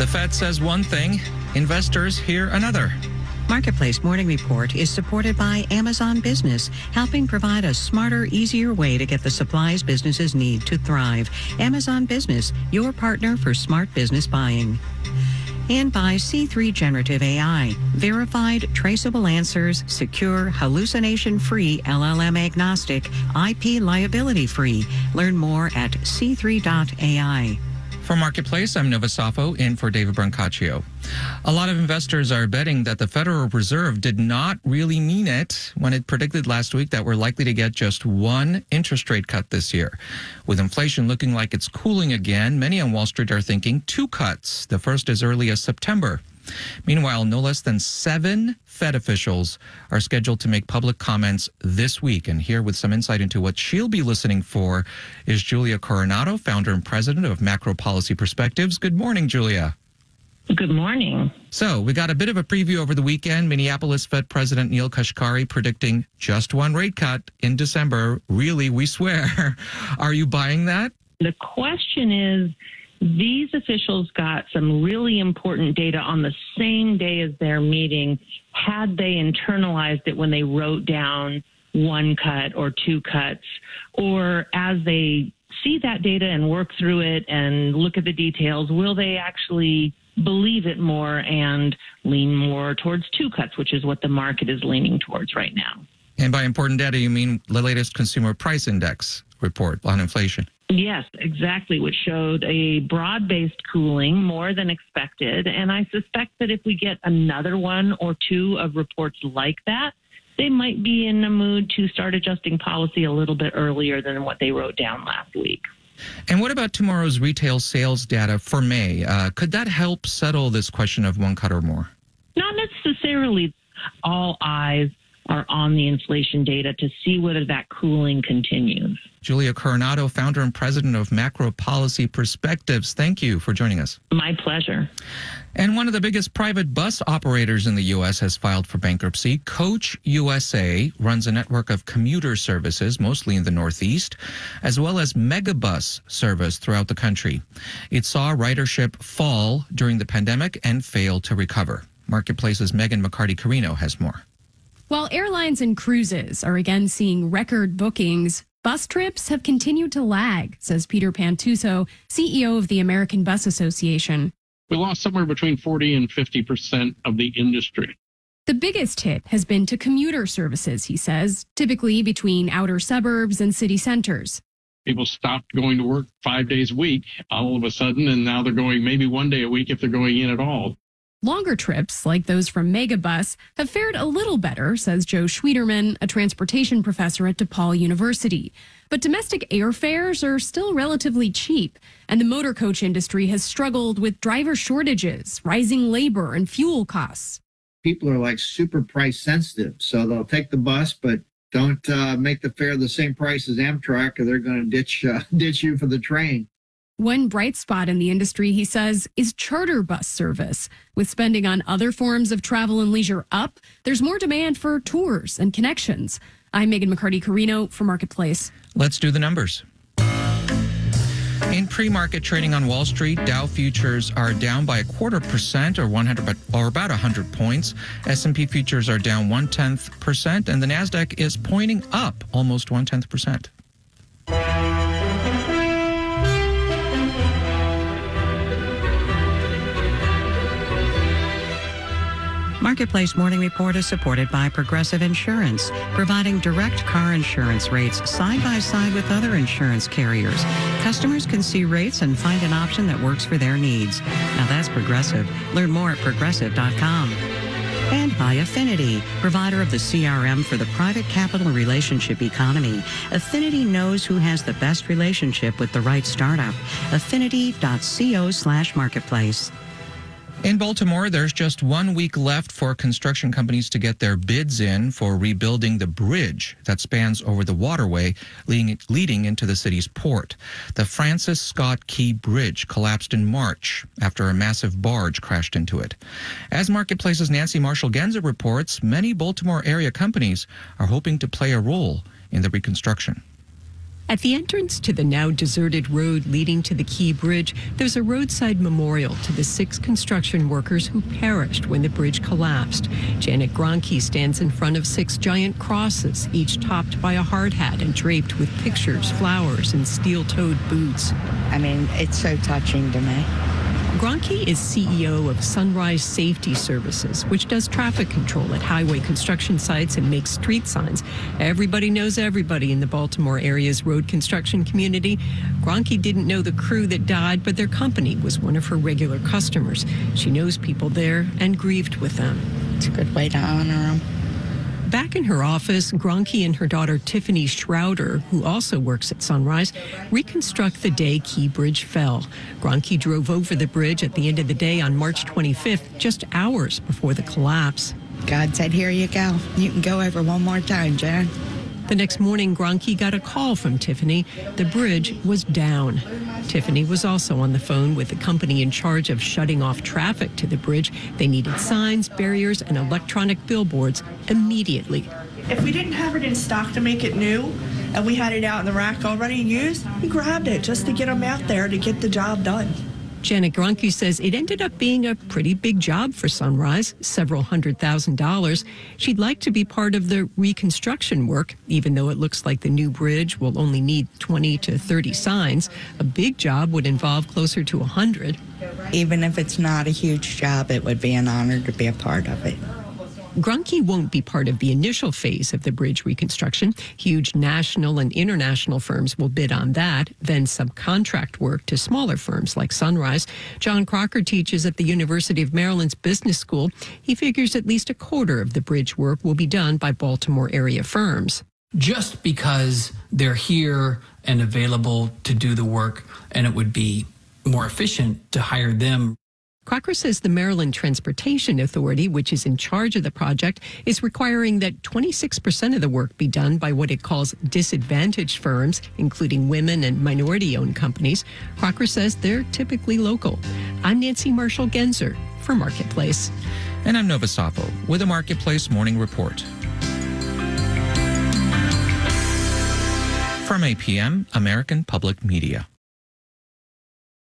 The Fed says one thing, investors hear another. Marketplace Morning Report is supported by Amazon Business, helping provide a smarter, easier way to get the supplies businesses need to thrive. Amazon Business, your partner for smart business buying. And by C3 Generative AI, verified, traceable answers, secure, hallucination-free, LLM-agnostic, IP liability-free. Learn more at c3.ai. For Marketplace, I'm Nova Safo in for David Brancaccio. A lot of investors are betting that the Federal Reserve did not really mean it when it predicted last week that we're likely to get just one interest rate cut this year. With inflation looking like it's cooling again, many on Wall Street are thinking 2 cuts, the first as early as September. Meanwhile, no less than 7 Fed officials are scheduled to make public comments this week. And here with some insight into what she'll be listening for is Julia Coronado, founder and president of Macro Policy Perspectives. Good morning, Julia. Good morning. So we got a bit of a preview over the weekend. Minneapolis Fed President Neel Kashkari predicting just one rate cut in December. Really, we swear. Are you buying that? The question is, these officials got some really important data on the same day as their meeting. Had they internalized it when they wrote down 1 cut or 2 cuts, or as they see that data and work through it and look at the details, will they actually believe it more and lean more towards 2 cuts, which is what the market is leaning towards right now? And by important data, you mean the latest consumer price index report on inflation? Yes, exactly, which showed a broad-based cooling, more than expected. And I suspect that if we get another 1 or 2 of reports like that, they might be in a mood to start adjusting policy a little bit earlier than what they wrote down last week. And what about tomorrow's retail sales data for May? Could that help settle this question of 1 cut or more? Not necessarily. All eyes are on the inflation data to see whether that cooling continues. Julia Coronado, founder and president of Macro Policy Perspectives. Thank you for joining us. My pleasure. And one of the biggest private bus operators in the U.S. has filed for bankruptcy. Coach USA runs a network of commuter services, mostly in the Northeast, as well as megabus service throughout the country. It saw ridership fall during the pandemic and failed to recover. Marketplace's Megan McCarty-Carino has more. While airlines and cruises are again seeing record bookings, bus trips have continued to lag, says Peter Pantuso, CEO of the American Bus Association. We lost somewhere between 40 and 50% of the industry. The biggest hit has been to commuter services, he says, typically between outer suburbs and city centers. People stopped going to work 5 days a week all of a sudden, and now they're going maybe 1 day a week if they're going in at all. Longer trips, like those from Megabus, have fared a little better, says Joe Schwieterman, a transportation professor at DePaul University. But domestic airfares are still relatively cheap, and the motor coach industry has struggled with driver shortages, rising labor, and fuel costs. People are like super price sensitive, so they'll take the bus, but don't make the fare the same price as Amtrak, or they're going to ditch you for the train. One bright spot in the industry, he says, is charter bus service. With spending on other forms of travel and leisure up, there's more demand for tours and connections. I'm Megan McCarty-Carino for Marketplace. Let's do the numbers. In pre-market trading on Wall Street, Dow futures are down by 0.25% or about 100 points. S&P futures are down 0.1%, and the Nasdaq is pointing up almost 0.1%. Marketplace Morning Report is supported by Progressive Insurance, providing direct car insurance rates side by side with other insurance carriers. Customers can see rates and find an option that works for their needs. Now that's Progressive. Learn more at progressive.com. And by Affinity, provider of the CRM for the private capital relationship economy. Affinity knows who has the best relationship with the right startup. Affinity.co/marketplace. In Baltimore, there's just 1 week left for construction companies to get their bids in for rebuilding the bridge that spans over the waterway leading into the city's port. The Francis Scott Key Bridge collapsed in March after a massive barge crashed into it. As Marketplace's Nancy Marshall-Genzer reports, many Baltimore area companies are hoping to play a role in the reconstruction. At the entrance to the now deserted road leading to the Key Bridge, there's a roadside memorial to the 6 construction workers who perished when the bridge collapsed. Janet Gronke stands in front of 6 giant crosses, each topped by a hard hat and draped with pictures, flowers, and steel-toed boots. I mean, it's so touching to me. Gronke is CEO of Sunrise Safety Services, which does traffic control at highway construction sites and makes street signs. Everybody knows everybody in the Baltimore area's road construction community. Gronke didn't know the crew that died, but their company was one of her regular customers. She knows people there and grieved with them. It's a good way to honor them. Back in her office, Gronke and her daughter Tiffany Schrouder, who also works at Sunrise, reconstruct the day Key Bridge fell. Gronke drove over the bridge at the end of the day on March 25th, just hours before the collapse. God said, here you go. You can go over one more time, Jan. The next morning, Gronke got a call from Tiffany. The bridge was down. Tiffany was also on the phone with the company in charge of shutting off traffic to the bridge. They needed signs, barriers, and electronic billboards immediately. If we didn't have it in stock to make it new, and we had it out in the rack already used, we grabbed it just to get them out there to get the job done. Janet Gronke says it ended up being a pretty big job for Sunrise, several $100,000. She'd like to be part of the reconstruction work, even though it looks like the new bridge will only need 20 to 30 signs. A big job would involve closer to 100. Even if it's not a huge job, it would be an honor to be a part of it. Gronke won't be part of the initial phase of the bridge reconstruction. Huge national and international firms will bid on that, then subcontract work to smaller firms like Sunrise. John Crocker teaches at the University of Maryland's Business School. He figures at least a quarter of the bridge work will be done by Baltimore area firms. Just because they're here and available to do the work, and it would be more efficient to hire them. Crocker says the Maryland Transportation Authority, which is in charge of the project, is requiring that 26% of the work be done by what it calls disadvantaged firms, including women and minority-owned companies. Crocker says they're typically local. I'm Nancy Marshall-Genzer for Marketplace. And I'm Nova Safo with a Marketplace Morning Report. From APM, American Public Media.